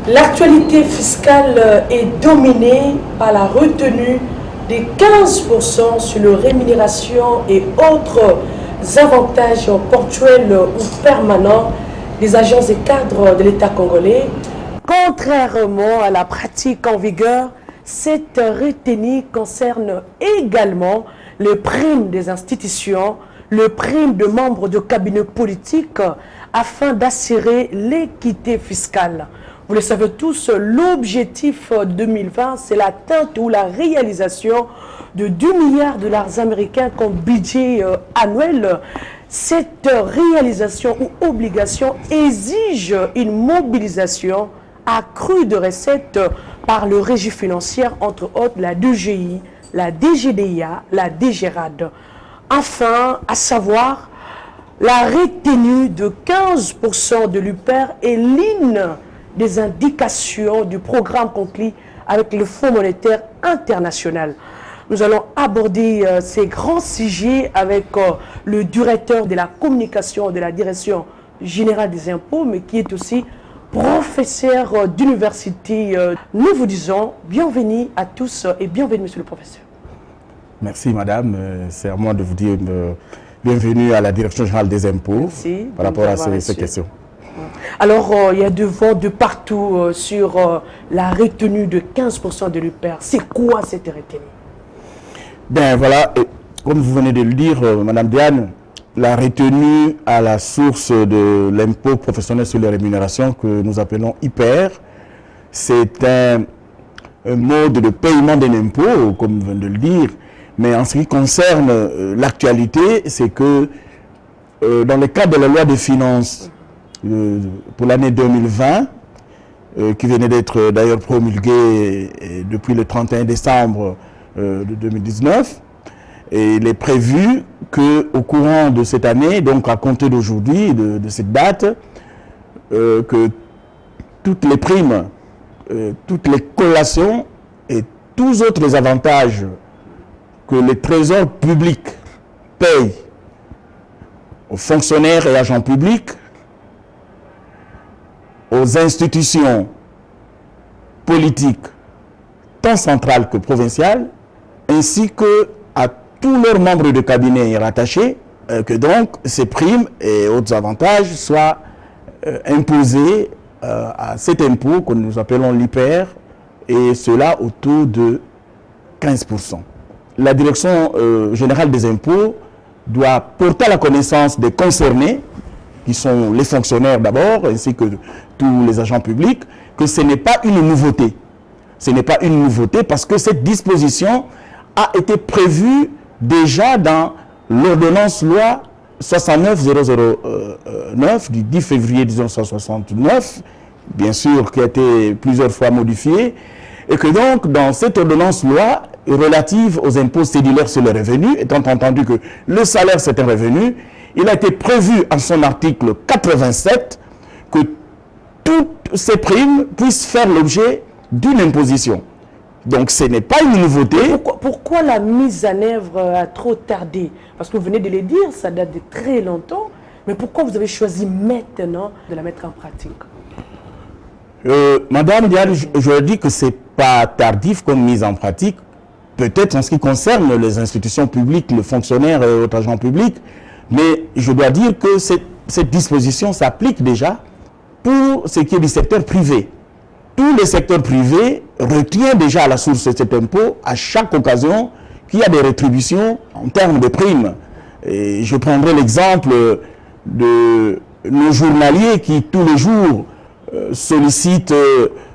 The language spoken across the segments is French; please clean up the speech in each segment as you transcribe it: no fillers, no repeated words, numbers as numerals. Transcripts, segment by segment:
L'actualité fiscale est dominée par la retenue des 15% sur les rémunérations et autres avantages ponctuels ou permanents des agents et cadres de l'État congolais. Contrairement à la pratique en vigueur, cette retenue concerne également les primes des institutions, les primes de membres de cabinets politiques afin d'assurer l'équité fiscale. Vous le savez tous, l'objectif 2020, c'est l'atteinte ou la réalisation de 2 milliards de dollars américains comme budget annuel. Cette réalisation ou obligation exige une mobilisation accrue de recettes par le régie financière, entre autres la DGI, la DGDIA, la DGRAD. Enfin, à savoir, la retenue de 15% de l'UPER est l'une des indications du programme conclu avec le Fonds monétaire international. Nous allons aborder ces grands sujets avec le directeur de la communication de la Direction générale des impôts, mais qui est aussi professeur d'université. Nous vous disons bienvenue à tous et bienvenue, monsieur le professeur. Merci, madame. C'est à moi de vous dire bienvenue à la Direction générale des impôts. Merci. Par rapport à ces questions. Alors, il y a du vent de partout sur la retenue de 15% de l'UPER. C'est quoi cette retenue? Ben voilà, comme vous venez de le dire, madame Diane, la retenue à la source de l'impôt professionnel sur les rémunérations que nous appelons IPR, c'est un mode de paiement d'un impôt, comme vous venez de le dire. Mais en ce qui concerne l'actualité, c'est que dans le cadre de la loi des finances pour l'année 2020, qui venait d'être d'ailleurs promulguée depuis le 31 décembre de 2019, et il est prévu qu'au courant de cette année, donc à compter d'aujourd'hui, de cette date, que toutes les primes, toutes les collations et tous autres avantages que les trésors publics payent aux fonctionnaires et agents publics, aux institutions politiques, tant centrales que provinciales, ainsi que à tous leurs membres de cabinet rattachés, que donc ces primes et autres avantages soient imposés à cet impôt que nous appelons l'IPR, et cela au taux de 15%. La Direction générale des impôts doit porter à la connaissance des concernés, qui sont les fonctionnaires d'abord, ainsi que tous les agents publics, que ce n'est pas une nouveauté. Ce n'est pas une nouveauté parce que cette disposition a été prévue déjà dans l'ordonnance loi 69009 du 10 février 1969, bien sûr qui a été plusieurs fois modifiée, et que donc dans cette ordonnance loi relative aux impôts cédulaires sur les revenus, étant entendu que le salaire c'est un revenu, il a été prévu en son article 87 que toutes ces primes puissent faire l'objet d'une imposition. Donc ce n'est pas une nouveauté. Pourquoi la mise en œuvre a trop tardé? Parce que vous venez de le dire, ça date de très longtemps. Mais pourquoi vous avez choisi maintenant de la mettre en pratique? Madame Diane, je dis que ce n'est pas tardif comme mise en pratique. Peut-être en ce qui concerne les institutions publiques, les fonctionnaires et autres agents publics. Mais je dois dire que cette disposition s'applique déjà pour ce qui est du secteur privé. Tout le secteur privé retient déjà à la source de cet impôt à chaque occasion qu'il y a des rétributions en termes de primes. Et je prendrai l'exemple de nos journaliers qui, tous les jours, sollicitent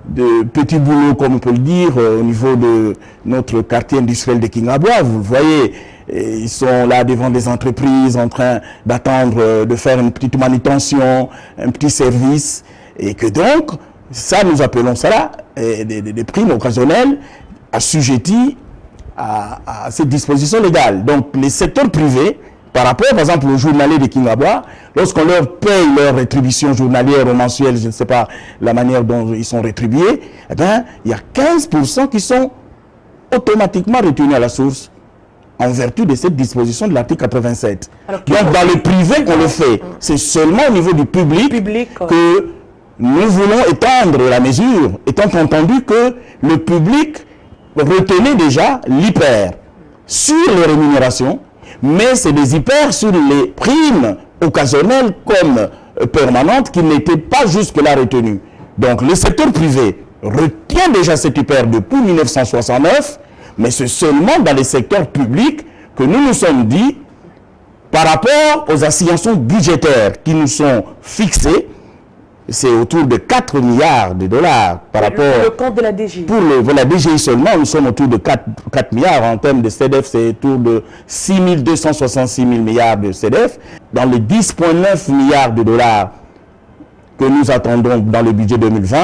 de petits boulots, comme on peut le dire, au niveau de notre quartier industriel de Kingabwa. Vous le voyez, ils sont là devant des entreprises en train d'attendre de faire une petite manutention, un petit service. Et que donc, ça, nous appelons ça là, des primes occasionnelles assujetties à ces dispositions légales. Donc, les secteurs privés, par rapport, par exemple, aux journaliers de Kingabwa, lorsqu'on leur paye leur rétribution journalière ou mensuelle, je ne sais pas la manière dont ils sont rétribués, eh bien, il y a 15% qui sont automatiquement retenus à la source en vertu de cette disposition de l'article 87. Alors, donc, dans le privé, on le fait. C'est seulement au niveau du public que nous voulons étendre la mesure, étant entendu que le public retenait déjà l'hyper sur les rémunérations, mais c'est des hyper sur les primes occasionnelles comme permanentes qui n'étaient pas jusque-là retenues. Donc le secteur privé retient déjà cet hyper depuis 1969, mais c'est seulement dans les secteurs publics que nous nous sommes dit, par rapport aux assignations budgétaires qui nous sont fixées, c'est autour de 4 milliards de dollars par rapport... Le compte de la DGI. Pour la DGI seulement, nous sommes autour de 4 milliards. En termes de CDF, c'est autour de 6 266 000 milliards de CDF. Dans les 10,9 milliards de dollars que nous attendons dans le budget 2020,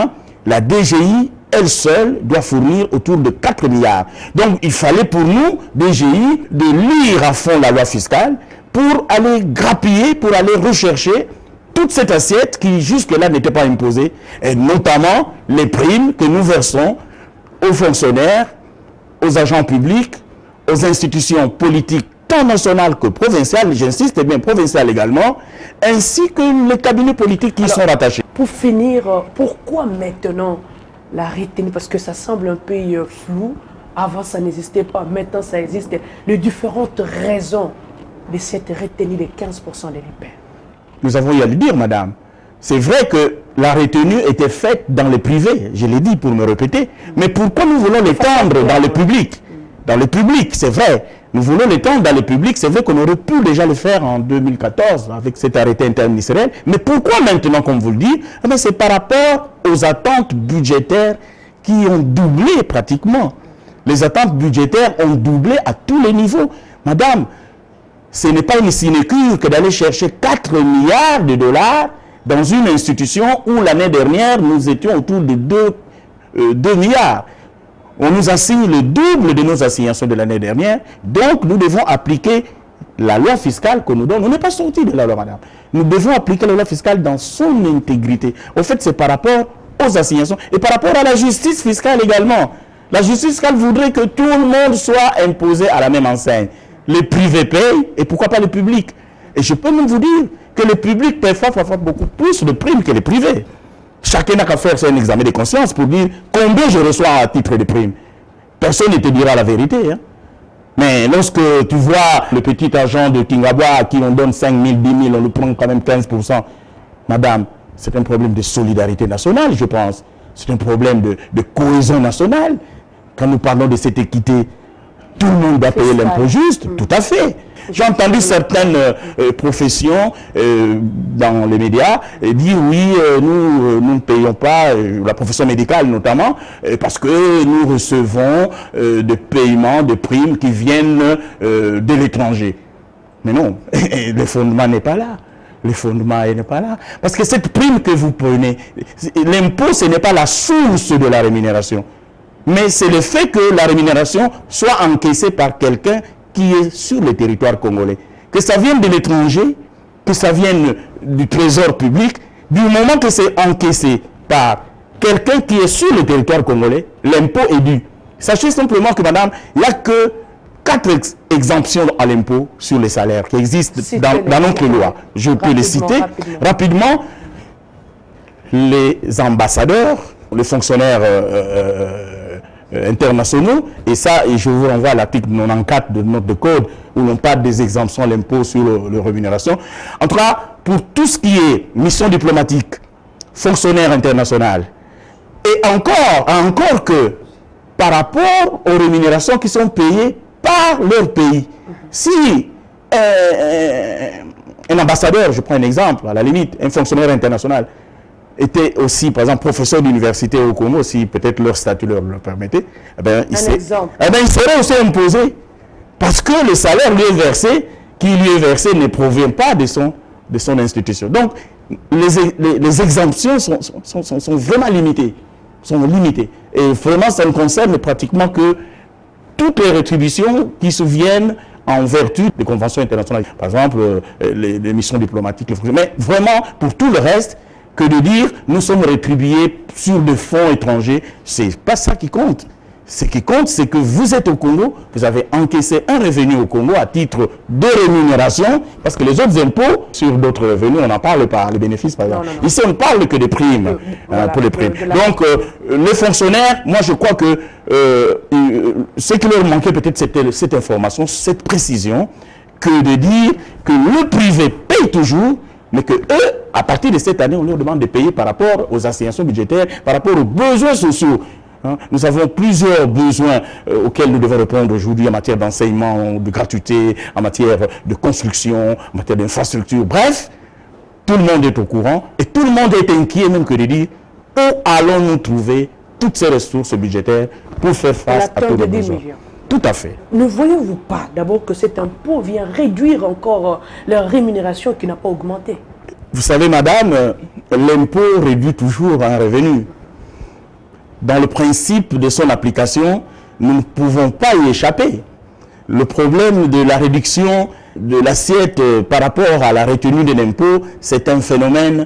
la DGI, elle seule, doit fournir autour de 4 milliards. Donc, il fallait pour nous, DGI, de lire à fond la loi fiscale pour aller grappiller, pour aller rechercher toute cette assiette qui jusque-là n'était pas imposée, et notamment les primes que nous versons aux fonctionnaires, aux agents publics, aux institutions politiques, tant nationales que provinciales, j'insiste bien provinciales également, ainsi que les cabinets politiques qui y sont rattachés. Pour finir, pourquoi maintenant la retenue? Parce que ça semble un peu flou. Avant, ça n'existait pas. Maintenant, ça existe. Les différentes raisons de cette retenue de 15% de l'hyper. Nous avons eu à le dire, madame. C'est vrai que la retenue était faite dans le privé, je l'ai dit pour me répéter, mais pourquoi nous voulons l'étendre dans le public? Dans le public, c'est vrai. Nous voulons l'étendre dans le public, c'est vrai qu'on aurait pu déjà le faire en 2014 avec cet arrêté interministériel, mais pourquoi maintenant, comme vous le dites? Eh c'est par rapport aux attentes budgétaires qui ont doublé pratiquement. Les attentes budgétaires ont doublé à tous les niveaux. Madame, ce n'est pas une sinécure que d'aller chercher 4 milliards de dollars dans une institution où l'année dernière, nous étions autour de 2 milliards. On nous assigne le double de nos assignations de l'année dernière. Donc, nous devons appliquer la loi fiscale que nous donne. On n'est pas sorti de la loi, madame. Nous devons appliquer la loi fiscale dans son intégrité. En fait, c'est par rapport aux assignations et par rapport à la justice fiscale également. La justice fiscale voudrait que tout le monde soit imposé à la même enseigne. Les privés payent, et pourquoi pas le public? Et je peux même vous dire que le public paie parfois beaucoup plus de primes que les privés. Chacun n'a qu'à faire un examen de conscience pour dire combien je reçois à titre de prime. Personne ne te dira la vérité. Hein. Mais lorsque tu vois le petit agent de Kingabwa à qui on donne 5 000, 10 000, on lui prend quand même 15%. Madame, c'est un problème de solidarité nationale, je pense. C'est un problème de cohésion nationale. Quand nous parlons de cette équité, tout le monde doit payer l'impôt juste, tout à fait. J'ai entendu certaines professions dans les médias dire oui, nous ne payons pas, la profession médicale notamment, parce que nous recevons des paiements, des primes qui viennent de l'étranger. Mais non, le fondement n'est pas là. Le fondement n'est pas là. Parce que cette prime que vous prenez, l'impôt, ce n'est pas la source de la rémunération. Mais c'est le fait que la rémunération soit encaissée par quelqu'un qui est sur le territoire congolais. Que ça vienne de l'étranger, que ça vienne du trésor public, du moment que c'est encaissé par quelqu'un qui est sur le territoire congolais, l'impôt est dû. Sachez simplement que, madame, il n'y a que 4 exemptions à l'impôt sur les salaires qui existent dans notre loi. Je peux les citer rapidement. Les ambassadeurs, les fonctionnaires internationaux, et ça, et je vous renvoie à l'article 94 de notre code où l'on parle des exemptions à l'impôt sur les rémunérations. En tout cas, pour tout ce qui est mission diplomatique, fonctionnaire international, et encore que par rapport aux rémunérations qui sont payées par leur pays. Si un ambassadeur, je prends un exemple, à la limite, un fonctionnaire international, était aussi, par exemple, professeur d'université au Congo, si peut-être leur statut le permettait, eh bien, il serait aussi imposé. Parce que le salaire qui lui est versé ne provient pas de son institution. Donc, les exemptions sont vraiment limitées. Et vraiment, ça ne concerne pratiquement que toutes les rétributions qui se viennent en vertu des conventions internationales. Par exemple, les missions diplomatiques. Mais vraiment, pour tout le reste, que de dire nous sommes rétribués sur des fonds étrangers, c'est pas ça qui compte. Ce qui compte, c'est que vous êtes au Congo, vous avez encaissé un revenu au Congo à titre de rémunération, parce que les autres impôts sur d'autres revenus, on n'en parle pas, les bénéfices par exemple. Ici, on ne parle que des primes, pour les primes. Donc, les fonctionnaires, moi je crois que ce qui leur manquait peut-être, c'était cette information, cette précision, que de dire que le privé paye toujours, mais que eux, à partir de cette année, on leur demande de payer par rapport aux assignations budgétaires, par rapport aux besoins sociaux. Nous avons plusieurs besoins auxquels nous devons répondre aujourd'hui en matière d'enseignement, de gratuité, en matière de construction, en matière d'infrastructure. Bref, tout le monde est au courant et tout le monde est inquiet même que de dire où allons-nous trouver toutes ces ressources budgétaires pour faire face à tous les besoins. Tout à fait. Ne voyez-vous pas d'abord que cet impôt vient réduire encore leur rémunération qui n'a pas augmenté? Vous savez, madame, l'impôt réduit toujours un revenu. Dans le principe de son application, nous ne pouvons pas y échapper. Le problème de la réduction de l'assiette par rapport à la retenue de l'impôt, c'est un phénomène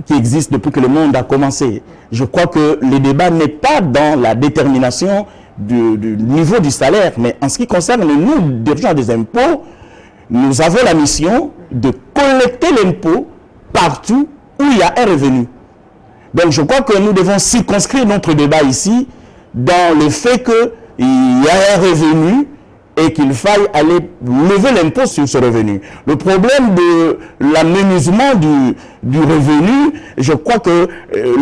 qui existe depuis que le monde a commencé. Je crois que le débat n'est pas dans la détermination du niveau du salaire, mais en ce qui concerne nous, dirigeants des impôts, nous avons la mission de collecter l'impôt partout où il y a un revenu. Donc je crois que nous devons circonscrire notre débat ici dans le fait qu'il y a un revenu et qu'il faille aller lever l'impôt sur ce revenu. Le problème de l'aménagement du revenu, je crois que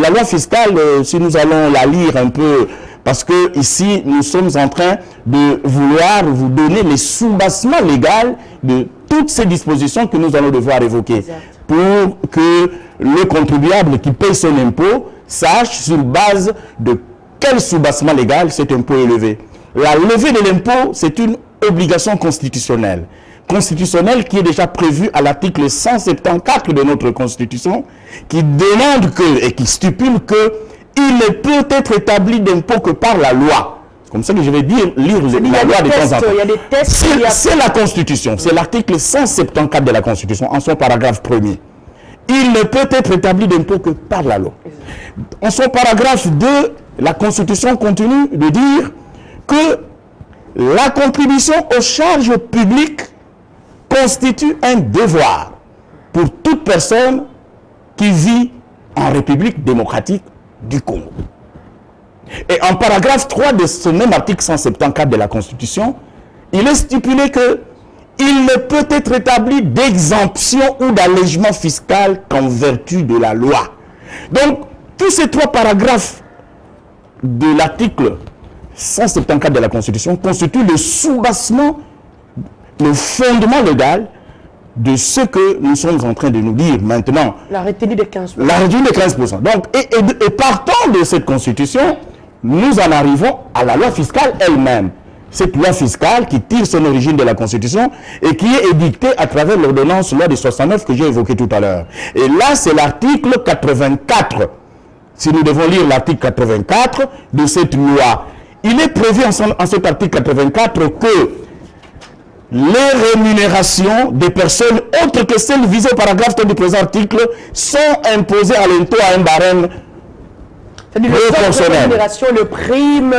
la loi fiscale, si nous allons la lire un peu, parce que ici nous sommes en train de vouloir vous donner les soubassements légaux de toutes ces dispositions que nous allons devoir évoquer. Exact. Pour que le contribuable qui paye son impôt sache sur base de quel soubassement légal cet impôt est levé. La levée de l'impôt, c'est une obligation constitutionnelle. Constitutionnelle qui est déjà prévue à l'article 174 de notre Constitution, qui demande et qui stipule que il ne peut être établi d'impôt que par la loi. C'est comme ça que je vais lire la loi de temps en temps. C'est la Constitution, c'est l'article 174 de la Constitution, en son paragraphe 1er. Il ne peut être établi d'impôt que par la loi. En son paragraphe 2, la Constitution continue de dire que la contribution aux charges publiques constitue un devoir pour toute personne qui vit en République démocratique du Congo. Et en paragraphe 3 de ce même article 174 de la Constitution, il est stipulé que il ne peut être établi d'exemption ou d'allègement fiscal qu'en vertu de la loi. Donc, tous ces trois paragraphes de l'article 174 de la Constitution constituent le soubassement, le fondement légal de ce que nous sommes en train de nous dire maintenant. La retenue de 15%. La retenue de 15%. Donc, et partant de cette Constitution, nous en arrivons à la loi fiscale elle-même. Cette loi fiscale qui tire son origine de la Constitution et qui est édictée à travers l'ordonnance loi de 69 que j'ai évoquée tout à l'heure. Et là, c'est l'article 84. Si nous devons lire l'article 84 de cette loi, il est prévu en cet article 84 que les rémunérations des personnes autres que celles visées au paragraphe 3 du présent article sont imposées à l'impôt à un barème proportionnel. Le prime,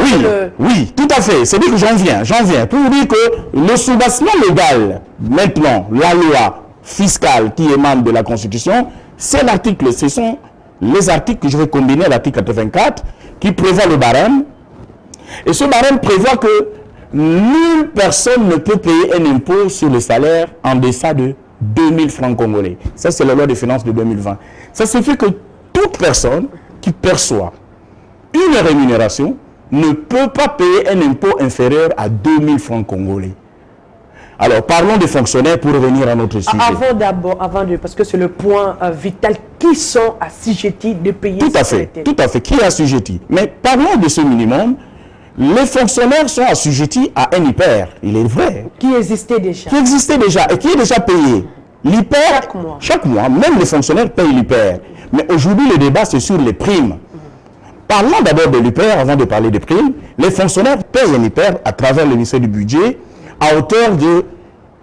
oui, tout à fait. C'est dire que j'en viens. Pour dire que le soubassement légal, maintenant, la loi fiscale qui émane de la Constitution, c'est l'article, ce sont les articles que je vais combiner à l'article 84, qui prévoit le barème. Et ce barème prévoit que nulle personne ne peut payer un impôt sur le salaire en deçà de 2000 francs congolais. Ça, c'est la loi des finances de 2020. Ça signifie que toute personne qui perçoit une rémunération ne peut pas payer un impôt inférieur à 2000 francs congolais. Alors, parlons des fonctionnaires pour revenir à notre sujet. Parce que c'est le point vital, qui sont assujettis de payer tout à fait, qui est assujetti. Mais parlons de ce minimum. Les fonctionnaires sont assujettis à un IPER, il est vrai. Qui existait déjà. Qui existait déjà et qui est déjà payé. L'IPER, chaque mois, même les fonctionnaires payent l'IPER. Mais aujourd'hui, le débat, c'est sur les primes. Parlons d'abord de l'IPER avant de parler des primes. Les fonctionnaires payent un IPER à travers le ministère du Budget à hauteur de,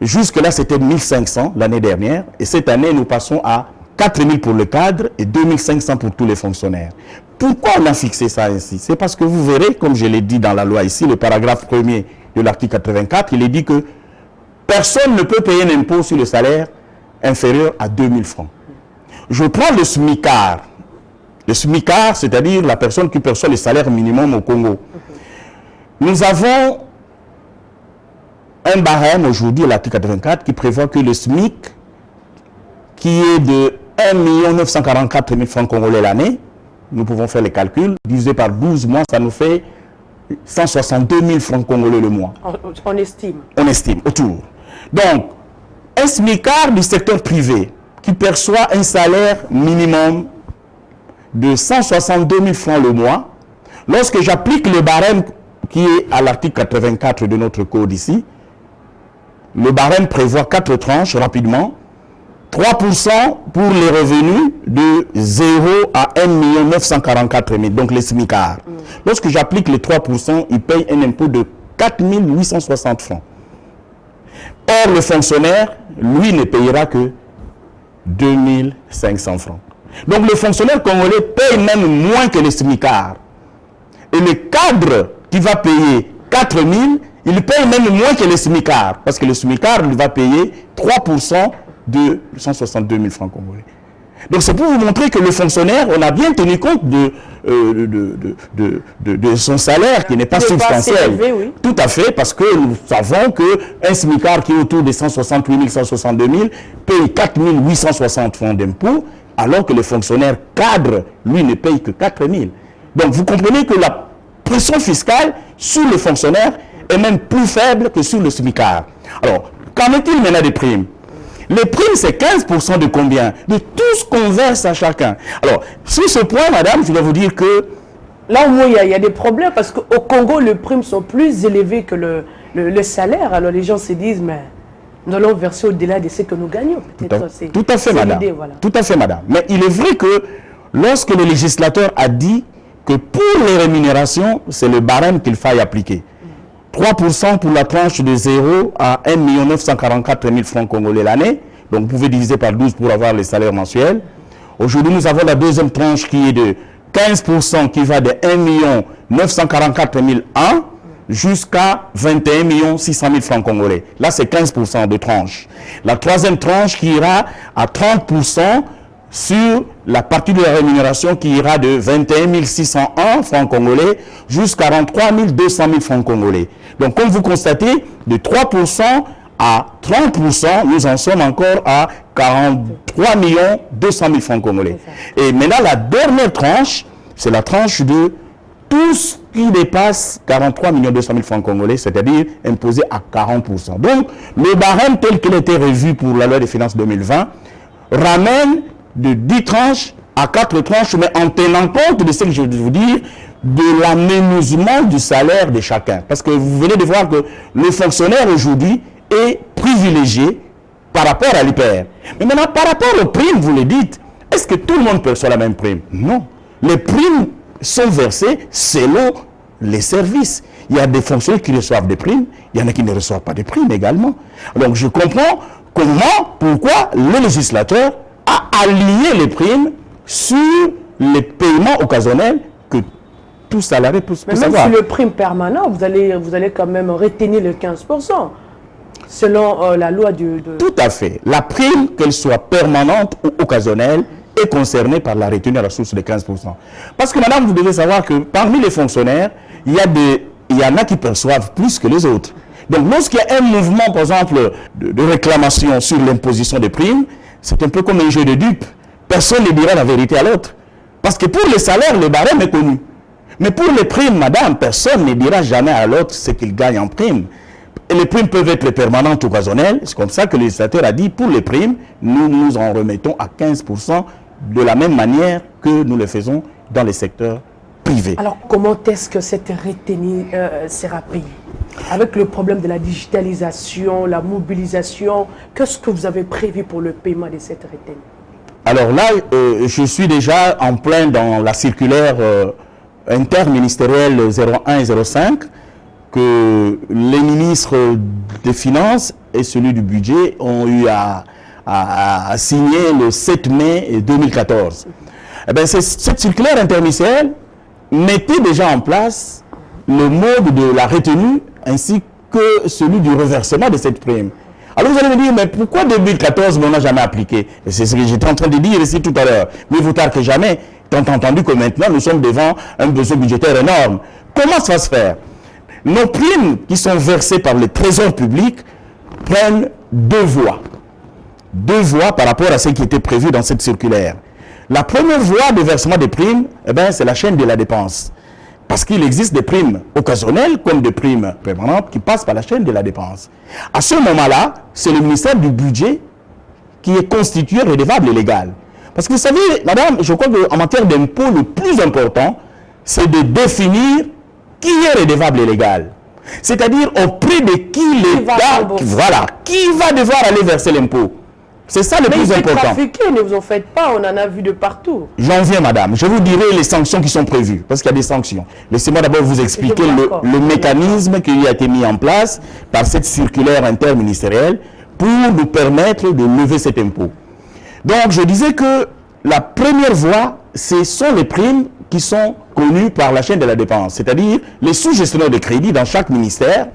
jusque-là c'était 1500 l'année dernière, et cette année nous passons à 4000 pour le cadre et 2500 pour tous les fonctionnaires. Pourquoi on a fixé ça ainsi? C'est parce que vous verrez, comme je l'ai dit dans la loi ici, le paragraphe 1er de l'article 84, il est dit que personne ne peut payer un impôt sur le salaire inférieur à 2000 francs. Je prends le SMICAR. Le SMICAR, c'est-à-dire la personne qui perçoit le salaire minimum au Congo. Nous avons un barème aujourd'hui à l'article 84 qui prévoit que le SMIC, qui est de 1 944 000 francs congolais l'année, nous pouvons faire les calculs, divisé par 12 mois, ça nous fait 162 000 francs congolais le mois. On estime. On estime, autour. Donc, un SMICAR du secteur privé qui perçoit un salaire minimum de 162 000 francs le mois, lorsque j'applique le barème qui est à l'article 84 de notre code ici, le barème prévoit 4 tranches rapidement, 3% pour les revenus de 0 à 1 944 000, donc les SMICAR. Lorsque j'applique les 3%, ils payent un impôt de 4 860 francs. Or, le fonctionnaire, lui, ne payera que 2 500 francs. Donc, le fonctionnaire congolais paye même moins que les SMICAR. Et le cadre qui va payer 4 000, il paye même moins que les SMICAR. Parce que le SMICAR, il va payer 3% de 162 000 francs congolais. Donc, c'est pour vous montrer que le fonctionnaire, on a bien tenu compte de son salaire qui n'est pas substantiel. Élevé, oui. Tout à fait, parce que nous savons qu'un SMICAR qui est autour de 168 000, 162 000 paye 4 860 francs d'impôts, alors que le fonctionnaire cadre, lui, ne paye que 4 000. Donc, vous comprenez que la pression fiscale sur le fonctionnaire est même plus faible que sur le SMICAR. Alors, qu'en est-il maintenant des primes? Les primes, c'est 15% de combien? De tout ce qu'on verse à chacun. Alors, sur ce point, madame, je dois vous dire que... Là où il y a des problèmes, parce qu'au Congo, les primes sont plus élevées que le salaire. Alors, les gens se disent, mais nous allons verser au-delà de ce que nous gagnons. Tout à fait, madame. Voilà. Tout à fait, madame. Mais il est vrai que lorsque le législateur a dit que pour les rémunérations, c'est le barème qu'il faille appliquer. 3% pour la tranche de 0 à 1 944 000 francs congolais l'année. Donc, vous pouvez diviser par 12 pour avoir les salaires mensuels. Aujourd'hui, nous avons la deuxième tranche qui est de 15% qui va de 1 944 001 jusqu'à 21 600 000 francs congolais. Là, c'est 15% de tranche. La troisième tranche qui ira à 30% sur la partie de la rémunération qui ira de 21 601 francs congolais jusqu'à 43 200 000 francs congolais. Donc, comme vous constatez, de 3% à 30%, nous en sommes encore à 43 200 000 francs congolais. Et maintenant, la dernière tranche, c'est la tranche de tout ce qui dépasse 43 200 000 francs congolais, c'est-à-dire imposé à 40%. Donc, le barème tel qu'il a été revu pour la loi des finances 2020 ramène de 10 tranches à 4 tranches, mais en tenant compte de ce que je veux vous dire, de l'aménagement du salaire de chacun. Parce que vous venez de voir que le fonctionnaire aujourd'hui est privilégié par rapport à l'IPER. Mais maintenant, par rapport aux primes, vous le dites, est-ce que tout le monde perçoit la même prime? Non. Les primes sont versées selon les services. Il y a des fonctionnaires qui reçoivent des primes, il y en a qui ne reçoivent pas de primes également. Donc je comprends pourquoi le législateur a allié les primes sur les paiements occasionnels que tout salarié peut savoir. Mais même sur le prime permanent, vous allez quand même retenir le 15%, selon la loi Tout à fait. La prime, qu'elle soit permanente ou occasionnelle, est concernée par la retenue à la source de 15%. Parce que, madame, vous devez savoir que parmi les fonctionnaires, il y en a qui perçoivent plus que les autres. Donc, lorsqu'il y a un mouvement, par exemple, de réclamation sur l'imposition des primes, c'est un peu comme un jeu de dupes. Personne ne dira la vérité à l'autre. Parce que pour les salaires, le barème est connu. Mais pour les primes, madame, personne ne dira jamais à l'autre ce qu'il gagne en prime. Et les primes peuvent être permanentes ou occasionnelles. C'est comme ça que le législateur a dit, pour les primes, nous nous en remettons à 15% de la même manière que nous le faisons dans les secteurs privés. Alors, comment est-ce que cette retenue sera payée? Avec le problème de la digitalisation, la mobilisation, qu'est-ce que vous avez prévu pour le paiement de cette retenue? Alors là, je suis déjà en plein dans la circulaire interministérielle 01 et 05 que les ministres des Finances et celui du Budget ont eu à signer le 7 mai 2014. Eh bien, cette circulaire interministérielle mettait déjà en place le mode de la retenue ainsi que celui du reversement de cette prime. Alors vous allez me dire, mais pourquoi 2014 on n'a jamais appliqué? C'est ce que j'étais en train de dire ici tout à l'heure. Mieux vaut tard que jamais, tant entendu que maintenant nous sommes devant un besoin budgétaire énorme. Comment ça va se faire? Nos primes qui sont versées par le trésor public prennent deux voies. Deux voies par rapport à ce qui était prévu dans cette circulaire. La première voie de versement des primes, eh ben, c'est la chaîne de la dépense. Parce qu'il existe des primes occasionnelles comme des primes permanentes qui passent par la chaîne de la dépense. À ce moment-là, c'est le ministère du Budget qui est constitué redevable et légal. Parce que vous savez, madame, je crois qu'en matière d'impôt, le plus important, c'est de définir qui est redevable et légal. C'est-à-dire auprès de qui l'État, voilà, qui va devoir aller verser l'impôt. C'est ça le plus important. Trafiquer, ne vous en faites pas, on en a vu de partout. J'en viens, madame. Je vous dirai les sanctions qui sont prévues, parce qu'il y a des sanctions. Laissez-moi d'abord vous expliquer le mécanisme qui a été mis en place par cette circulaire interministérielle pour nous permettre de lever cet impôt. Donc, je disais que la première voie, ce sont les primes qui sont connues par la chaîne de la dépense, c'est-à-dire les sous-gestionnaires de crédit dans chaque ministère.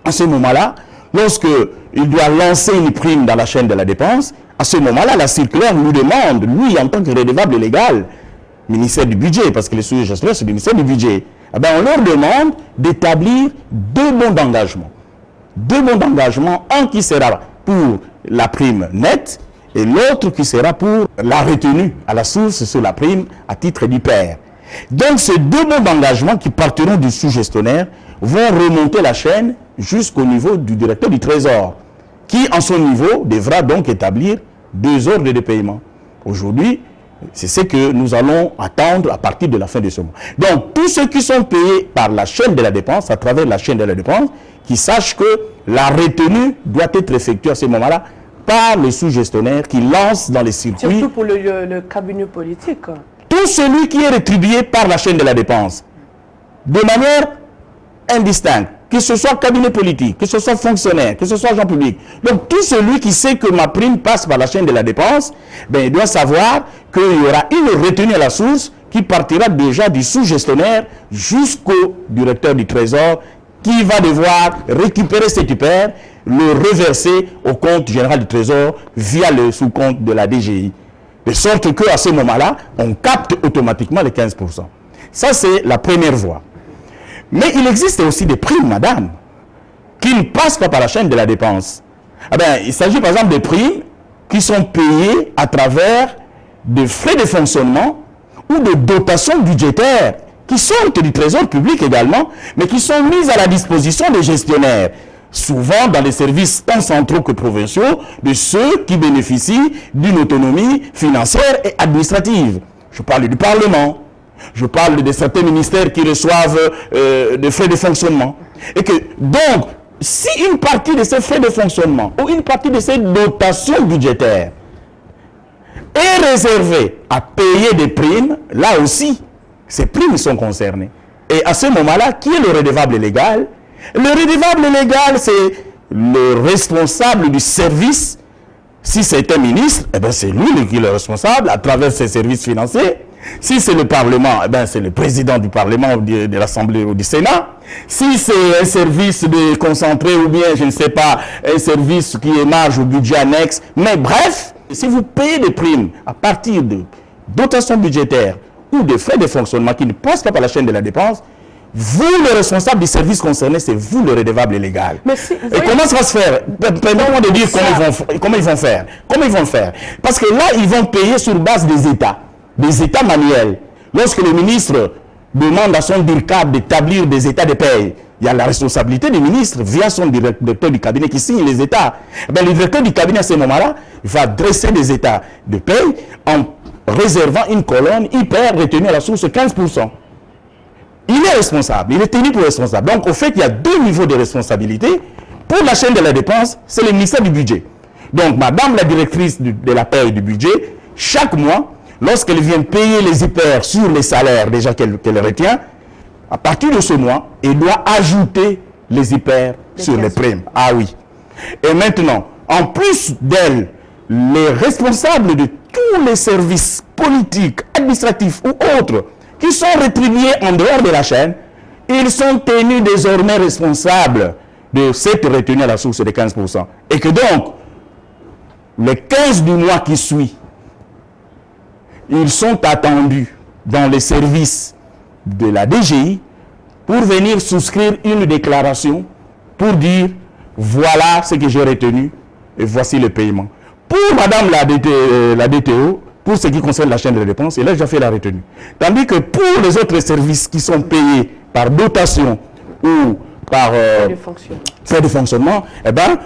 À ce moment-là, lorsque il doit lancer une prime dans la chaîne de la dépense, à ce moment-là, la circulaire nous demande, lui, en tant que redevable légal, ministère du Budget, parce que les sous-gestionnaires, c'est le ministère du Budget, eh bien, on leur demande d'établir deux bons d'engagement. Deux bons d'engagement, un qui sera pour la prime nette et l'autre qui sera pour la retenue à la source sur la prime à titre d'IPER. Donc, ces deux bons d'engagement qui partiront du sous-gestionnaire vont remonter la chaîne jusqu'au niveau du directeur du Trésor, qui, en son niveau, devra donc établir 2 ordres de paiement. Aujourd'hui, c'est ce que nous allons attendre à partir de la fin de ce mois. Donc, tous ceux qui sont payés par la chaîne de la dépense, à travers la chaîne de la dépense, qui sachent que la retenue doit être effectuée à ce moment-là par le sous-gestionnaire qui lance dans les circuits. Surtout pour le cabinet politique. Tout celui qui est rétribué par la chaîne de la dépense, de manière indistincte, que ce soit cabinet politique, que ce soit fonctionnaire, que ce soit agent public. Donc tout celui qui sait que ma prime passe par la chaîne de la dépense, ben, il doit savoir qu'il y aura une retenue à la source qui partira déjà du sous-gestionnaire jusqu'au directeur du Trésor qui va devoir récupérer cet IPER, le reverser au compte général du Trésor via le sous-compte de la DGI. De sorte qu'à ce moment-là, on capte automatiquement les 15%. Ça, c'est la première voie. Mais il existe aussi des primes, madame, qui ne passent pas par la chaîne de la dépense. Eh bien, il s'agit par exemple des primes qui sont payées à travers des frais de fonctionnement ou de dotations budgétaires qui sortent du trésor public également, mais qui sont mises à la disposition des gestionnaires, souvent dans les services tant centraux que provinciaux, de ceux qui bénéficient d'une autonomie financière et administrative. Je parle du Parlement. Je parle de certains ministères qui reçoivent des frais de fonctionnement. Et que, donc, si une partie de ces frais de fonctionnement ou une partie de ces dotations budgétaires est réservée à payer des primes, là aussi, ces primes sont concernées. Et à ce moment-là, qui est le redevable légal? Le redevable légal, c'est le responsable du service. Si c'est un ministre, eh ben c'est lui qui est le responsable à travers ses services financiers. Si c'est le Parlement, eh ben c'est le président du Parlement, de l'Assemblée ou du Sénat. Si c'est un service de concentré ou bien, je ne sais pas, un service qui émarge au budget annexe. Mais bref, si vous payez des primes à partir de dotations budgétaires ou de frais de fonctionnement qui ne passent pas par la chaîne de la dépense, vous, le responsable du service concerné, c'est vous le redevable légal. Et comment ça va se faire? Permettez-moi de dire comment ils vont faire. Comment ils vont faire? Parce que là, ils vont payer sur base des états manuels. Lorsque le ministre demande à son DIRCAB d'établir des états de paye, il y a la responsabilité du ministre via son directeur du cabinet qui signe les états. Le directeur du cabinet à ce moment-là va dresser des états de paye en réservant une colonne hyper retenue à la source 15%. Il est responsable, il est tenu pour responsable. Donc au fait, il y a deux niveaux de responsabilité. Pour la chaîne de la dépense, c'est le ministère du budget. Donc madame la directrice de la paye du budget, chaque mois, lorsqu'elle vient payer les hyper sur les salaires déjà qu'elle retient, à partir de ce mois, elle doit ajouter les hyper sur les primes. Ah oui. Et maintenant, en plus d'elle, les responsables de tous les services politiques, administratifs ou autres qui sont rétribués en dehors de la chaîne, ils sont tenus désormais responsables de cette retenue à la source de 15%. Et que donc, les 15 du mois qui suit, ils sont attendus dans les services de la DGI pour venir souscrire une déclaration pour dire voilà ce que j'ai retenu et voici le paiement. Pour madame la DTO, pour ce qui concerne la chaîne de dépenses, elle a déjà fait la retenue. Tandis que pour les autres services qui sont payés par dotation ou par frais de fonctionnement, eh ben,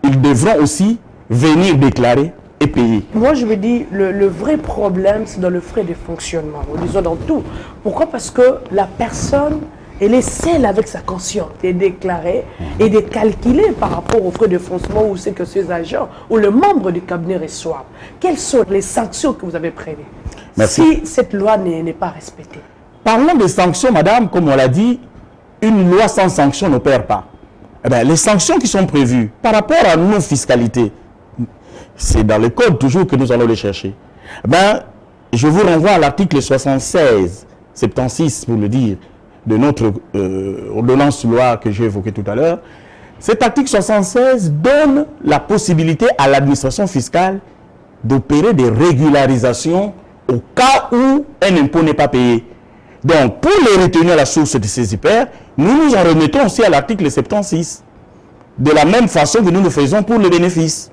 ils devront aussi venir déclarer et payer. Moi, je me dis, le vrai problème, c'est dans le frais de fonctionnement. Nous disons dans tout. Pourquoi? Parce que la personne, elle est seule avec sa conscience de déclarer et de calculer par rapport aux frais de fonctionnement ou ce que ses agents ou le membre du cabinet reçoivent. Quelles sont les sanctions que vous avez prévues si cette loi n'est pas respectée? Parlons des sanctions, madame, comme on l'a dit, une loi sans sanction n'opère pas. Eh bien, les sanctions qui sont prévues par rapport à nos fiscalités, c'est dans le code toujours que nous allons les chercher. Ben, je vous renvoie à l'article 76, 76 pour le dire, de notre ordonnance loi que j'ai évoquée tout à l'heure. Cet article 76 donne la possibilité à l'administration fiscale d'opérer des régularisations au cas où un impôt n'est pas payé. Donc, pour les retenir à la source de ces hyper, nous nous en remettons aussi à l'article 76. De la même façon que nous le faisons pour les bénéfices.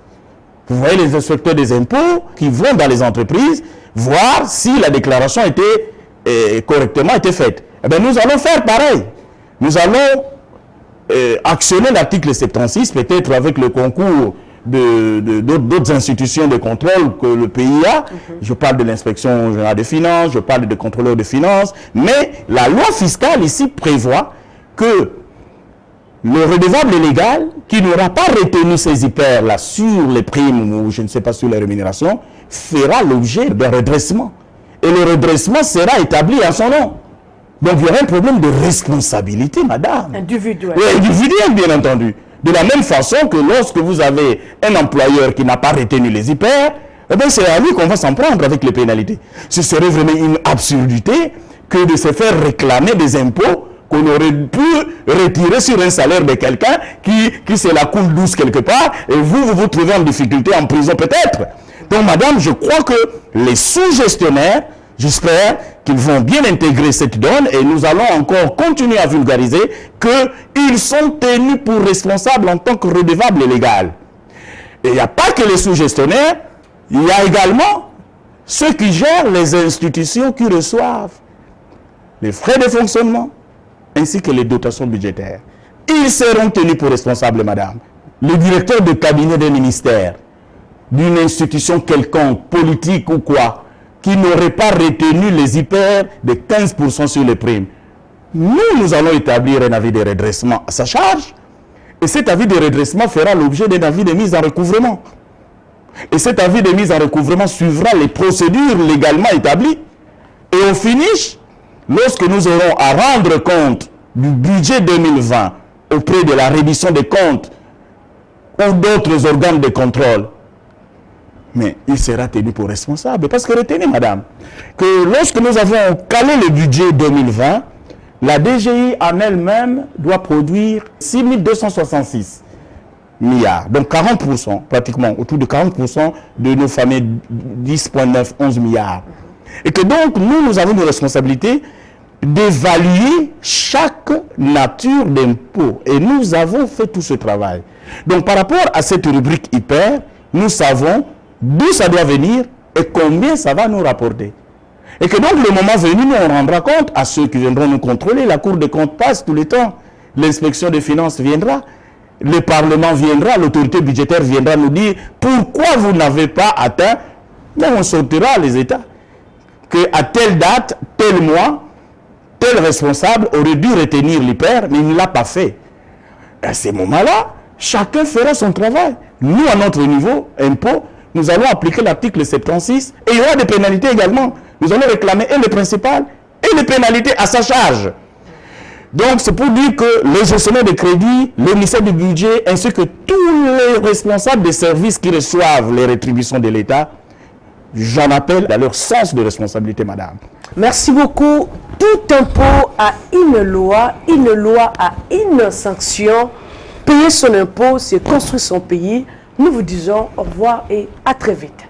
Vous voyez les inspecteurs des impôts qui vont dans les entreprises voir si la déclaration a été correctement été faite. Eh bien, nous allons faire pareil. Nous allons actionner l'article 76, peut-être avec le concours d'autres institutions de contrôle que le pays a. Je parle de l'inspection générale des finances, je parle de contrôleurs de finances, mais la loi fiscale ici prévoit que le redevable légal qui n'aura pas retenu ces hyper-là sur les primes ou je ne sais pas sur les rémunérations fera l'objet d'un redressement. Et le redressement sera établi à son nom. Donc il y aura un problème de responsabilité, madame. Individuel. Oui, individuel, bien entendu. De la même façon que lorsque vous avez un employeur qui n'a pas retenu les hyper, eh bien c'est à lui qu'on va s'en prendre avec les pénalités. Ce serait vraiment une absurdité que de se faire réclamer des impôts qu'on aurait pu retirer sur un salaire de quelqu'un qui se la coule douce quelque part, et vous vous trouvez en difficulté, en prison peut-être. Donc madame, je crois que les sous-gestionnaires, j'espère qu'ils vont bien intégrer cette donne, et nous allons encore continuer à vulgariser qu'ils sont tenus pour responsables en tant que redevables légaux. Et il n'y a pas que les sous-gestionnaires, il y a également ceux qui gèrent les institutions qui reçoivent les frais de fonctionnement, ainsi que les dotations budgétaires. Ils seront tenus pour responsables, madame. Le directeur de cabinet d'un ministère, d'une institution quelconque, politique ou quoi, qui n'aurait pas retenu les hyper de 15% sur les primes. Nous allons établir un avis de redressement à sa charge, et cet avis de redressement fera l'objet d'un avis de mise en recouvrement. Et cet avis de mise en recouvrement suivra les procédures légalement établies. Et au finish, lorsque nous aurons à rendre compte du budget 2020 auprès de la reddition des comptes ou d'autres organes de contrôle, mais il sera tenu pour responsable. Parce que retenez, madame, que lorsque nous avons calé le budget 2020, la DGI en elle-même doit produire 6 266 milliards. Donc 40%, pratiquement, autour de 40% de nos familles, 10,9, 11 milliards. Et que donc, nous avons une responsabilité d'évaluer chaque nature d'impôt. Et nous avons fait tout ce travail. Donc, par rapport à cette rubrique hyper, nous savons d'où ça doit venir et combien ça va nous rapporter. Et que donc, le moment venu, nous, on rendra compte à ceux qui viendront nous contrôler. La Cour des comptes passe tous les temps. L'inspection des finances viendra. Le Parlement viendra. L'autorité budgétaire viendra nous dire pourquoi vous n'avez pas atteint. Mais on sortira les États. Qu'à telle date, tel mois, tel responsable aurait dû retenir l'IPER, mais il ne l'a pas fait. À ces moments-là, chacun fera son travail. Nous, à notre niveau, impôt, nous allons appliquer l'article 76 et il y aura des pénalités également. Nous allons réclamer et le principal et les pénalités à sa charge. Donc, c'est pour dire que les gestionnaires de crédit, le ministère du budget, ainsi que tous les responsables des services qui reçoivent les rétributions de l'État, j'en appelle à leur sens de responsabilité, madame. Merci beaucoup. Tout impôt a une loi a une sanction. Payer son impôt, c'est construire son pays. Nous vous disons au revoir et à très vite.